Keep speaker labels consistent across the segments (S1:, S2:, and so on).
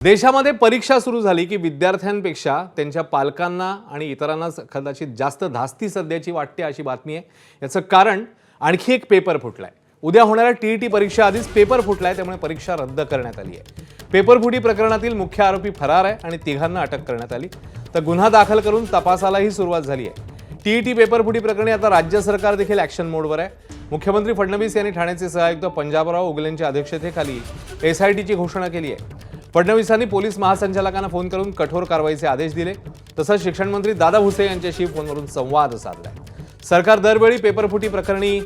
S1: देशामध्ये परीक्षा सुरू झाली की विद्यार्थ्यांपेक्षा त्यांच्या पालकांना आणि इतरांना कदाचित जास्त धास्ती सध्याची वाटते अशी बातमी आहे। याचं कारण आणखी एक पेपर फुटलाय। उद्या होणाऱ्या टीईटी परीक्षा आधीच पेपर फुटलाय, त्यामुळे परीक्षा रद्द करण्यात आली आहे। पेपरफुटी प्रकरणातील मुख्य आरोपी फरार आहे आणि तिघांना अटक करण्यात आली, तर गुन्हा दाखल करून तपासालाही सुरुवात झाली आहे। टीईटी पेपरफुटी प्रकरणी आता राज्य सरकार देखील ॲक्शन मोडवर आहे। मुख्यमंत्री फडणवीस यांनी ठाण्याचे सहायुक्त पंजाबराव उगलेंच्या अध्यक्षतेखाली एसआयटीची घोषणा केली आहे। फडणवीसांनी पोलीस महासंचालकांना फोन करून कठोर कारवाईचे आदेश दिले, तसंच शिक्षण मंत्री दादा भुसे यांच्याशी फोनवरून संवाद साधलाय। सरकार दरवेळी पेपरफुटी प्रकरणी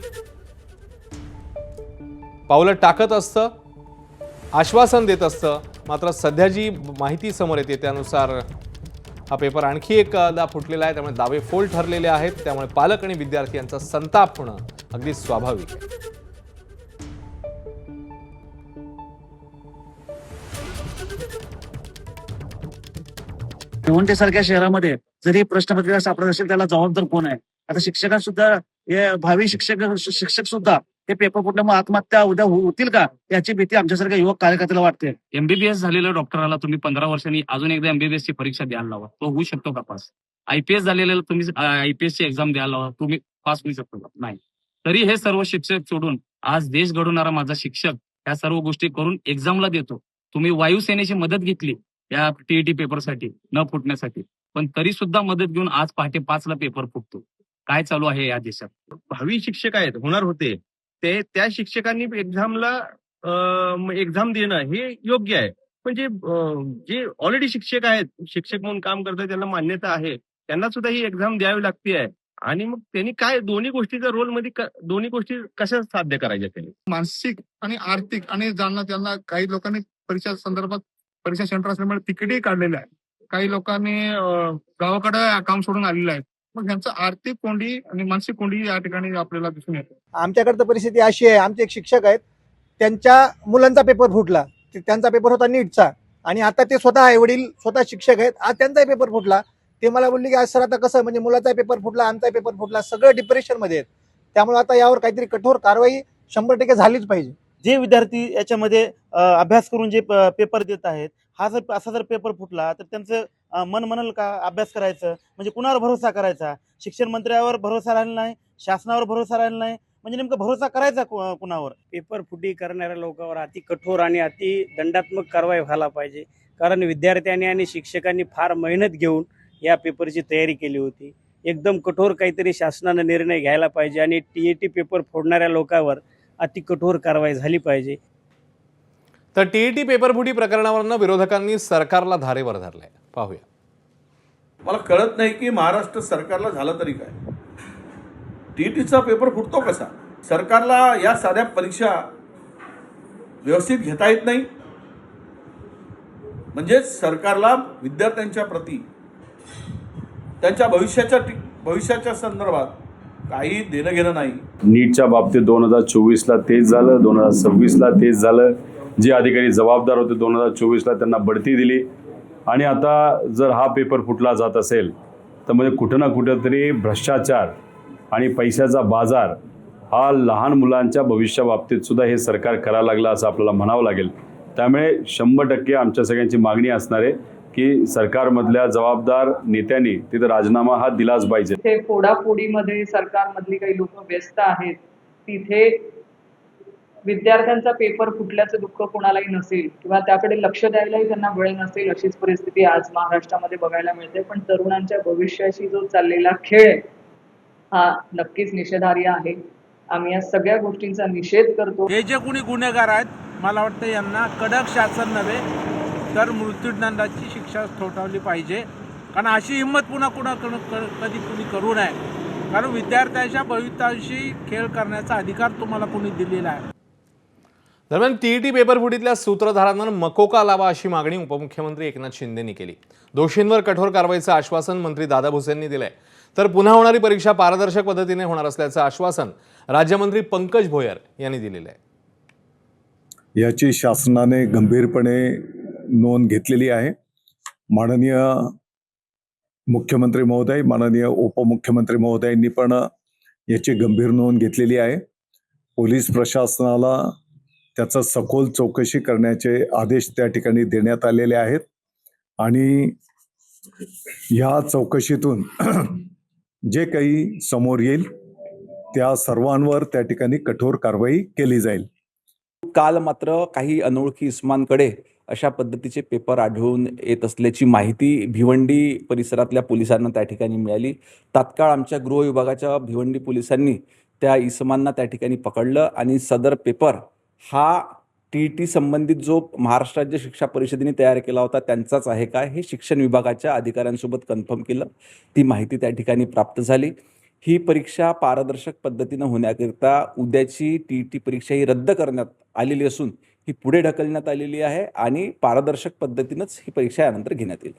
S1: पावलं टाकत असतं, आश्वासन देत असतं, मात्र सध्या जी माहिती समोर येते त्यानुसार हा पेपर आणखी एकदा फुटलेला आहे, त्यामुळे दावे फोल ठरलेले आहेत। त्यामुळे पालक आणि विद्यार्थी यांचा संताप होणं अगदी स्वाभाविक आहे।
S2: भिवंडीसारख्या शहरामध्ये जरी प्रश्नपत्रिका सापडत असेल त्याला जबाबदार कोण आहे? आता शिक्षकांना सुद्धा हे भावी शिक्षक सुद्धा हे पेपर फुटल्यामुळे आत्महत्या उद्या होतील का याची भीती आमच्यासारख्या युवक कार्यकर्त्याला वाटते।
S3: एमबीबीएस झालेल्या डॉक्टराला तुम्ही 15 वर्षांनी अजून एकदा एमबीबीएस ची परीक्षा द्यायला लावा, तो होऊ शकतो का पास? आयपीएस झालेल्याला तुम्ही आयपीएस ची एक्झाम द्यायला लावा, तुम्ही पास होऊ शकतो का? नाही। तरी हे सर्व शिक्षक सोडून आज देश घडवणारा माझा शिक्षक या सर्व गोष्टी करून एक्झामला देतो। तुम्ही वायुसेनेची मदत घेतली या टीईटी पेपरसाठी न फुटण्यासाठी, पण तरी सुद्धा मदत घेऊन आज पहाटे 5 ला पेपर फुटतो। काय चालू आहे या देशात?
S4: भावी शिक्षक आहेत, होणार होते ते, त्या शिक्षकांनी एक्झामला एक्झाम देणं हे योग्य आहे। पण जे ऑलरेडी शिक्षक आहेत, शिक्षक म्हणून काम करतात, त्यांना मान्यता आहे, त्यांना सुद्धा ही एक्झाम द्यावी लागते आहे। आणि मग त्यांनी काय दोन्ही गोष्टीच्या रोलमध्ये दोन्ही गोष्टी कशा साध्य करायच्या? त्यांनी
S5: मानसिक आणि आर्थिक आणि त्यांना काही लोकांनी परीक्षा संदर्भात परीक्षा सेंटर असल्यामुळे तिकीटही काढलेलं आहे। काही लोकांनी गावाकडे काम सोडून आलेलं आहे। मग यांचं आर्थिक कोंडी आणि मानसिक कोंडी या ठिकाणी आपल्याला दिसून येते।
S6: आमच्याकडे तर परिस्थिती अशी आहे, आमचे एक शिक्षक आहेत, त्यांच्या मुलांचा पेपर फुटला, त्यांचा पेपर होता नीटचा, आणि आता ते स्वतः आई वडील स्वतः शिक्षक आहेत, आज त्यांचाही पेपर फुटला। ते मला बोलले की आज सर आता कसं, म्हणजे मुलाचा पेपर फुटला, आमचा पेपर फुटला, सगळं डिप्रेशन मध्ये आहेत। त्यामुळे आता यावर काहीतरी कठोर कारवाई 100% झालीच पाहिजे।
S2: जे विद्यार्थी याच्यामध्ये अभ्यास करून जे पेपर देत आहेत, हा जर असा जर पेपर फुटला तर त्यांचं मन म्हणेल का अभ्यास करायचं? म्हणजे कुणावर भरोसा करायचा? शिक्षण मंत्र्यावर भरोसा राहिला नाही, शासनावर भरोसा राहिला नाही, म्हणजे नेमका भरोसा करायचा कुणावर?
S7: पेपर फुटी करणाऱ्या लोकांवर अति कठोर आणि अति दंडात्मक कारवाई व्हायला पाहिजे, कारण विद्यार्थ्यांनी आणि शिक्षकांनी फार मेहनत घेऊन या पेपरची तयारी केली होती। एकदम कठोर काहीतरी शासनाने निर्णय घ्यायला पाहिजे आणि टीईटी पेपर फोडणाऱ्या लोकांवर अति कठोर कारवाई झाली पाहिजे।
S1: तर टीईटी पेपरफुटी प्रकरणावरनं विरोधकांनी सरकारला धारेवर धरलंय, पाहूया।
S4: मला कळत नाही की महाराष्ट्र सरकारला झालं तरी काय, टीईटीचा पेपर फुटतो कसा? सरकारला या साध्या परीक्षा व्यवस्थित घेता येत नाही, म्हणजे सरकारला विद्यार्थ्यांच्या प्रती त्यांच्या भविष्याच्या संदर्भात काही देणं घेणं नाही।
S8: नीटच्या बाबतीत 2024ला तेच झालं, 2026ला तेच झालं। जे अधिकारी जबाबदार होते 2024ला त्यांना बढती दिली, आणि आता जर हा पेपर फुटला जात असेल तर म्हणजे कुठं ना कुठेतरी भ्रष्टाचार आणि पैशाचा बाजार हा लहान मुलांच्या भविष्याबाबतीत सुद्धा हे सरकार करायला लागलं असं आपल्याला म्हणावं लागेल। त्यामुळे 100% आमच्या सगळ्यांची मागणी असणार आहे की सरकारमधल्या जबाबदार नेत्यांनी तिथे राजीनामा हा दिलाच पाहिजे।
S9: ते फोडाफोडीमध्ये सरकारमधली काही लोक व्यस्त आहेत, तिथे विद्यार्थ्यांचा पेपर फुटल्याचं दुःख कोणालाही नसेल किंवा त्याकडे लक्ष द्यायलाही त्यांना वेळ नसेल, अशीच परिस्थिती आज महाराष्ट्रामध्ये बघायला मिळते। पण तरुणांच्या भविष्याशी जो चाललेला खेळ आहे हा नक्कीच निषेधार्ह आहे। आम्ही या सगळ्या गोष्टींचा निषेध करतो।
S10: हे जे कोणी गुन्हेगार आहेत, मला वाटतं यांना कडक शासन नव्हे तर मृत्यूदंडाची शिक्षा ठोठावली पाहिजे, कारण अशी हिंमत पुन्हा कधी कुणी करू नये, कारण विद्यार्थ्यांच्या भविष्याशी खेळ करण्याचा अधिकार तुम्हाला कोणी दिलेला आहे।
S1: दरम्यान टीईटी पेपरफुटीतल्या सूत्रधारांवर मकोका लावा अशी मागणी उपमुख्यमंत्री एकनाथ शिंदेंनी केली। दोषींवर कठोर कारवाईचं आश्वासन मंत्री दादा भुसेंनी दिलंय, तर पुन्हा होणारी परीक्षा पारदर्शक पद्धतीने होणार असल्याचं आश्वासन राज्यमंत्री पंकज भोयर यांनी दिलेलं आहे।
S11: याची शासनाने गंभीरपणे नोंद घेतलेली आहे। माननीय मुख्यमंत्री महोदय, माननीय उपमुख्यमंत्री महोदयांनी पण याची गंभीर नोंद घेतलेली आहे। पोलीस प्रशासनाला त्याचं सखोल चौकशी करण्याचे आदेश त्या ठिकाणी देण्यात आलेले आहेत आणि ह्या चौकशीतून जे काही समोर येईल त्या सर्वांवर त्या ठिकाणी कठोर कारवाई केली जाईल.
S12: काल मात्र काही अनोळखी इस्मांकडे अशा पद्धतीचे पेपर आढळून येत असल्याची माहिती भिवंडी परिसरातल्या पोलिसांना त्या ठिकाणी मिळाली. तात्काळ आमच्या गृह विभागाच्या भिवंडी पोलिसांनी त्या इसमांना त्या ठिकाणी पकडलं आणि सदर पेपर हा TET संबंधित जो महाराष्ट्र राज्य शिक्षा परिषदेने तयार केला होता त्यांचाच आहे का हे शिक्षण विभागाच्या अधिकाऱ्यांसोबत कन्फर्म केलं. ती माहिती त्या ठिकाणी प्राप्त झाली. ही परीक्षा पारदर्शक पद्धतीनं होण्याकरिता उद्याची TET परीक्षा ही रद्द करण्यात आलेली असून ही पुढे ढकलण्यात आलेली आहे आणि पारदर्शक पद्धतीनंच ही परीक्षा यानंतर घेण्यात येईल.